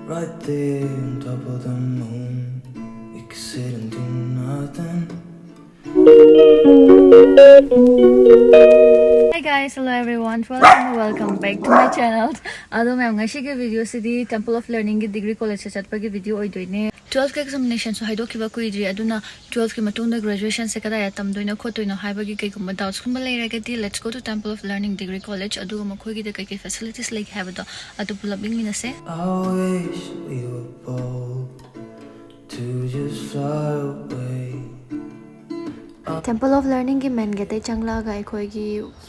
right there on top of the moon. We could sit and do nothing. Hi guys, hello everyone. Welcome back to my channel. Ado मैं ngasi के video Sidi Temple of Learning की degree college से चट पर की video ओई दोइने 12 के examination so हाइडो की बाकुई जी अदुना 12 के मतुंग graduation से कदा या तम दोइना खो दोइना हाइबा की कई कुम doubts कुम ले रहे के let's go to Temple of Learning degree college अदु मखोई की दे कई facilities like have तो अदु पुलबिंग मिना से I wish we were bold to just fly away. Temple of Learning की main gate चंगला गा कोई की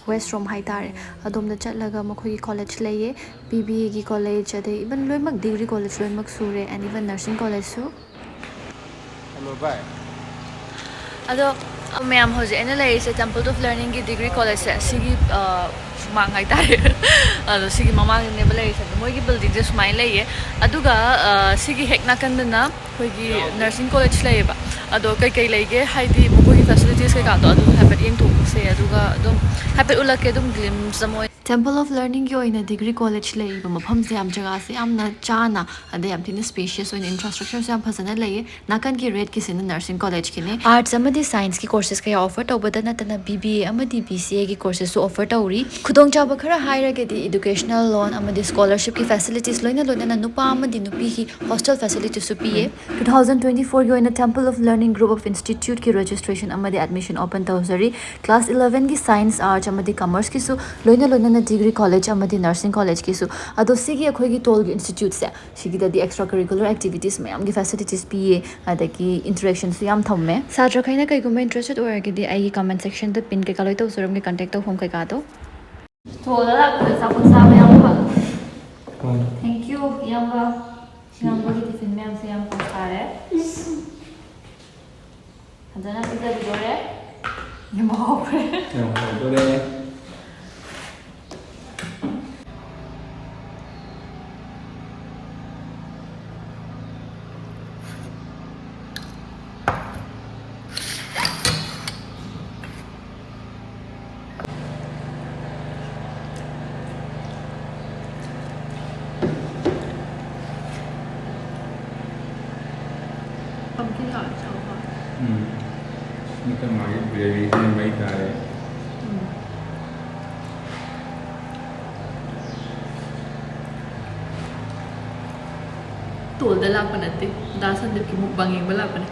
west room हाई तारे अदोम द चट लगा मखोई की college ले ये BBA की college अदे even लोई मग degree college लोई मग सूरे and even nursing college so Hello, bye. अदो मैं हम हो जाए ना ले इसे Temple of Learning की degree college से सिगी सुमांग हाई तारे अदो सिगी मामा ने बले इसे मोई की building से सुमाइन ले ये अदुगा सिगी हेक ना कंदना कोई की nursing college ले ये बा अदो कई लेगे हाइदी मखोई facilities के कादो अदो हैपेट यंग तो से अदुगा अदुम हैपेट उला के अदुम glimpse समोय Temple of Learning की ओइना degree college ले इबा मफम से हम जगह से हम ना चाना अदे हम तिने spacious ओइना infrastructure से हम फसना ले नाकन की red की सिने nursing college की ने arts अमदी science की courses का offer तो बता ना तना BBA अमदी BCA की courses तो offer तो उरी खुदोंग चाबा खरा higher के दी educational loan अमदी scholarship की facilities लोइना लोइना ना नुपा अमदी नुपी की hostel facilities सुपिए 2024 की ओइना Temple of Learning group of institute की registration अमदी admission open तो जरी class 11 की science arts अमदी commerce की सु लोइना लोइना degree college अमदी nursing college की सु अदो सिगी अखोई की टोल institute से सिगी ददी extra curricular activities में अमगी facilities पिए अदकी interactions याम थम्मे सात्र खैना कई गुमे interested ओर के दी आई comment section द pin के कलोई तो सुरम के contact तो फोन के कातो थोड़ा साबुन साब याम फा thank you यामगा सिंगांगो की टिफिन में हमसे याम को सारे हंजना पिज़्ज़ा बिगोरे ये माहौल pumpkin hot chocolate. Kita makan gravy yang baik ada. Tol dah lapar nanti. Dasar dia ki mukbang yang berlapar ni.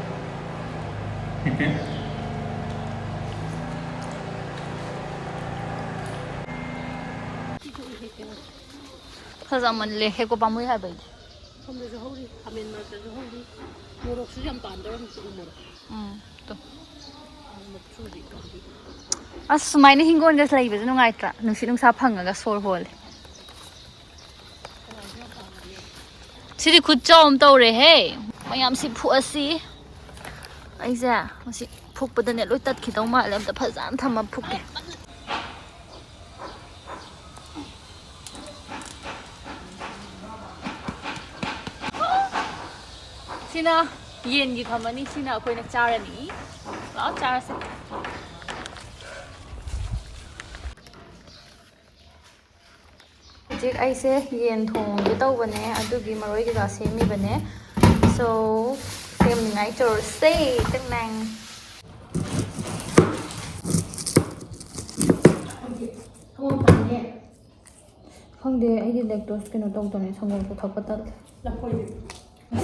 Zaman lehe ko pamuy hai bai. Không được hâu đi, mình mà được hâu đi. Mua được số trăm tàn đó mình tự mua. To. Một số gì còn đi. As sumay ni hingon gas lai bezo ngai tra. Nung sinung sa phanga ga sor hol. Siri khut chom to re he. Mayam si phu asi. Ai za, masi phuk padan ne loi tat khitau ma lam ta phazan thama phuk ke. Sina yen gi khamani sina koi na charani lao char se jik ai se yen thong ge tau bane adu gi maroi gi ga semi bane so sem ngai chor sei tang nang không de ai di lactose ke no tong tong ni sangong ko thak patal Là coi đi.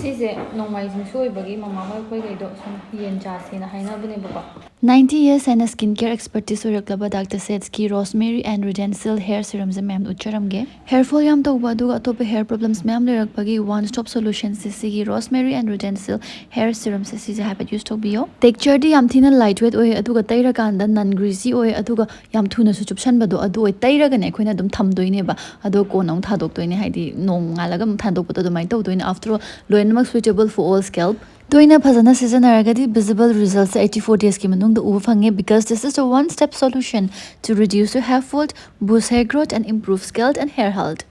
Sise nongmai soi bagi mama mai koi gai do sum yen cha se na haina bune baba 90 years and a skincare expertise uraklaba Dr. Setsky rosemary and redensil hair serum se ma'am ucharamge hair fall yam to ba du atop hair problems ma'am lerak bagi one stop solution se sigi rosemary and redensil hair serum se si habit use to bio texture di yam thina lightweight oi aduga taira kanda non greasy oi aduga yam thuna su chupsan ba do adu oi taira ga ne khoina dum tham doine ba adu ko nong thadok doine haidi nong ngalaga thandok ba do mai to doine after all loinmak suitable for all scalp Doina phazana seasonaragadi visible results 84 days ki manung da uva phange because this is a one step solution to reduce your hair fall, boost hair growth and improve scalp and hair health.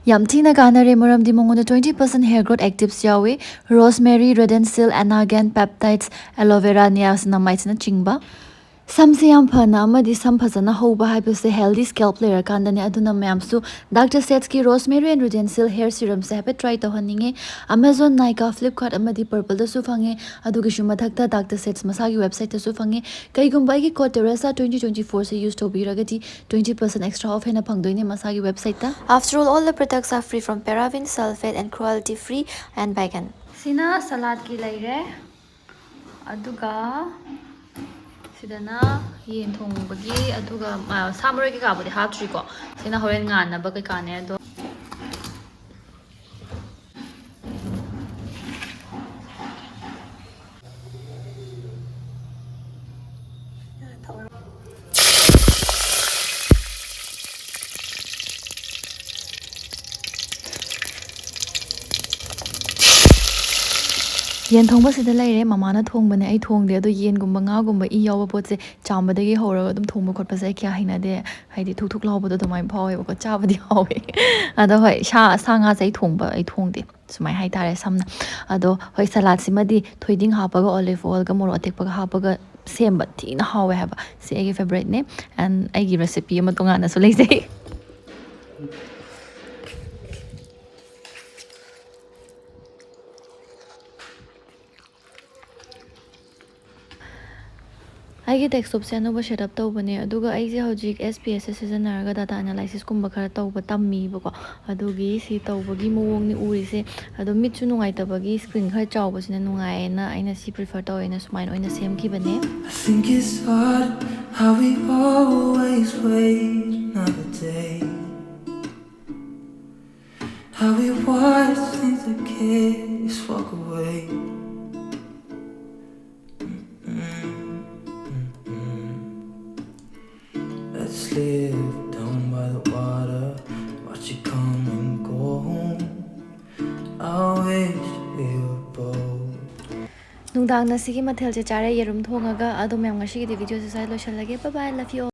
Yamtina ganare moram di mongo 20% hair growth actives yawe rosemary, redensil, anagan, peptides, aloe vera niacinamide na chingba. ꯁꯝꯁꯦ ꯌꯥꯝ ꯐꯅ ꯑꯃꯗꯤ ꯁꯝ ꯐꯖꯅ ꯍꯧꯕ ꯍꯥꯏꯕꯁꯦ healthy ꯁ꯭ꯀꯦꯜꯞ ꯂꯩꯔꯀꯥꯟꯗꯅꯦ ꯑꯗꯨꯅ ꯃꯌꯥꯝꯁꯨ doctor ꯁꯦꯠꯁꯀꯤ rosemary and ꯔꯨꯗꯦꯟꯁꯤꯜ hair ꯁꯤꯔꯝꯁꯦ ꯍꯥꯏꯐꯦꯠ ꯇ꯭ꯔꯥꯏ ꯇꯧꯍꯟꯅꯤꯡꯉꯦ ꯑꯦꯃꯥꯖꯣꯟ ꯅꯥꯏꯀꯥ ꯐ꯭ꯂꯤꯞꯀꯥꯔꯠ ꯑꯃꯗꯤ ꯄꯔꯄꯜꯗꯁꯨ ꯐꯪꯉꯦ ꯑꯗꯨꯒꯤꯁꯨ ꯃꯊꯛꯇ ꯗꯥꯛꯇꯔ ꯁꯦꯠꯁ ꯃꯁꯥꯒꯤ ꯋꯦꯕꯁꯥꯏꯠꯇꯁꯨ ꯐꯪꯉꯦ ꯀꯩꯒꯨꯝꯕ ꯑꯩꯒꯤ ꯀꯣꯗ ꯇꯦꯔꯦꯁꯥ 2024ꯁꯦ ꯌꯨꯁ ꯇꯧꯕꯤꯔꯒꯗꯤ 20% ꯑꯦꯛꯁꯇ꯭ꯔꯥ ꯑꯣꯐ ꯍꯦꯟꯅ ꯐꯪꯗꯣꯏꯅꯦ ꯃꯁꯥꯒꯤ ꯋꯦꯕꯁꯥꯏꯠꯇ after all the products are free from paraben, sulfate and cruelty free and vegan. ꯁꯤꯅ ꯁꯂꯥꯗꯀꯤ ꯂꯩꯔꯦ ꯑꯗꯨꯒ ꯁꯤꯗꯅ ꯌꯦꯟ ꯊꯣꯡꯕꯒꯤ ꯑꯗꯨꯒ ꯁꯥ ꯃꯔꯣꯏ ꯀꯩꯀꯥꯕꯨꯗꯤ ꯍꯥꯞꯇ꯭ꯔꯤꯀꯣ ꯁꯤꯅ ꯍꯣꯔꯦꯟ ꯉꯥꯟꯅꯕ ꯀꯩꯀꯥꯅꯦ ꯑꯗꯣ ꯌꯦꯟ ꯊꯣꯡꯕꯁꯤꯗ ꯂꯩꯔꯦ ꯃꯃꯥꯅ ꯊꯣꯡꯕꯅꯦ ꯑꯩ ꯊꯣꯡꯗꯦ ꯑꯗꯣ ꯌꯦꯟꯒꯨꯝꯕ ꯉꯥꯒꯨꯝꯕ ꯏ ꯌꯥꯎꯕ ꯄꯣꯠꯁꯦ ꯆꯥꯝꯕꯗꯒꯤ ꯍꯧꯔꯒ ꯑꯗꯨꯝ ꯊꯣꯡꯕ ꯈꯣꯠꯄꯁꯦ ꯑꯩ ꯀꯌꯥ ꯍꯩꯅꯗꯦ ꯍꯥꯏꯗꯤ ꯊꯨꯛ ꯊꯨꯛ ꯂꯥꯎꯕꯗꯣ ꯑꯗꯨꯃꯥꯏꯅ ꯐꯥꯎꯋꯦꯕꯀꯣ ꯆꯥꯕꯗꯤ ꯍꯥꯎꯋꯦ ꯑꯗꯣ ꯍꯣꯏ ꯁꯥ ꯉꯥꯁꯦ ꯑꯩ ꯊꯣꯡꯗꯦ ꯁꯨꯃꯥꯏꯅ ꯍꯥꯏꯇꯥꯔꯦ ꯁꯝꯅ ꯑꯗꯣ ꯍꯣꯏ ꯁꯂꯥꯗꯁꯤꯃꯗꯤ ꯊꯣꯏꯗꯤꯡ ꯍꯥꯞꯄꯒ ꯑꯣꯂꯤꯐ ꯑꯣꯏꯜꯒ ꯃꯣꯔꯣꯛ ꯑꯇꯦꯛꯄꯒ ꯍꯥꯞꯄꯒ ꯁꯦꯝꯕ ꯊꯤꯅ ꯍꯥꯎꯋꯦ ꯍꯥꯏꯕ ꯁꯤ ꯑꯩꯒꯤ ꯐꯦꯚꯣꯔꯥꯏꯠꯅꯦ ꯑꯦꯟ ꯑꯩꯒꯤ ꯔꯦꯁꯤꯄꯤ ꯑꯃ ꯇꯣꯉꯥꯟꯅꯁꯨ ꯂꯩꯖꯩ ꯑꯩꯒꯤ ꯗꯦꯛꯁꯇꯣꯞꯁꯦ ꯑꯅꯧꯕ ꯁꯦꯠꯑꯞ ꯇꯧꯕꯅꯦ ꯑꯗꯨꯒ ꯑꯩꯁꯦ ꯍꯧꯖꯤꯛ SPS ꯁꯤꯖꯤꯟꯅꯔꯒ ꯗꯥꯇꯥ ꯑꯦꯅꯥꯂꯥꯏꯁꯤꯁꯀꯨꯝꯕ ꯈꯔ ꯇꯧꯕ ꯇꯝꯃꯤꯕꯀꯣ ꯑꯗꯨꯒꯤ ꯁꯤ ꯇꯧꯕꯒꯤ ꯃꯑꯣꯡꯅꯤ ꯎꯔꯤꯁꯦ ꯑꯗꯣ ꯃꯤꯠꯁꯨ ꯅꯨꯡꯉꯥꯏꯇꯕꯒꯤ ꯁ꯭ꯀ꯭ꯔꯤꯟ ꯈꯔ ꯆꯥꯎꯕꯁꯤꯅ ꯅꯨꯡꯉꯥꯏꯌꯦꯅ ꯑꯩꯅ ꯁꯤ ꯄ꯭ꯔꯤꯐꯔ ꯇꯧꯋꯦꯅ ꯁꯨꯃꯥꯏꯅ ꯑꯣꯏꯅ ꯁꯦꯝꯈꯤꯕꯅꯦ I think it's odd how we always wait another day. How we watch things that kids walk away. Let's live down by the water, watch it come and go home. I wish we were bold. ꯅꯨꯡꯗꯥꯡꯅ ꯁꯤꯒꯤ ꯃꯊꯦꯜꯁꯦ ꯆꯥꯔꯦ ꯌꯦꯔꯨꯝ ꯊꯣꯡꯉꯒ ꯑꯗꯣ ꯃꯌꯥꯝ ꯉꯁꯤꯒꯤꯗꯤ ꯚꯤꯗꯤꯑꯣꯁꯦ ꯁ꯭ꯋꯥꯏꯗ ꯂꯣꯏꯁꯤꯜꯂꯒꯦ ꯕꯥꯏ ꯕꯥꯏ love U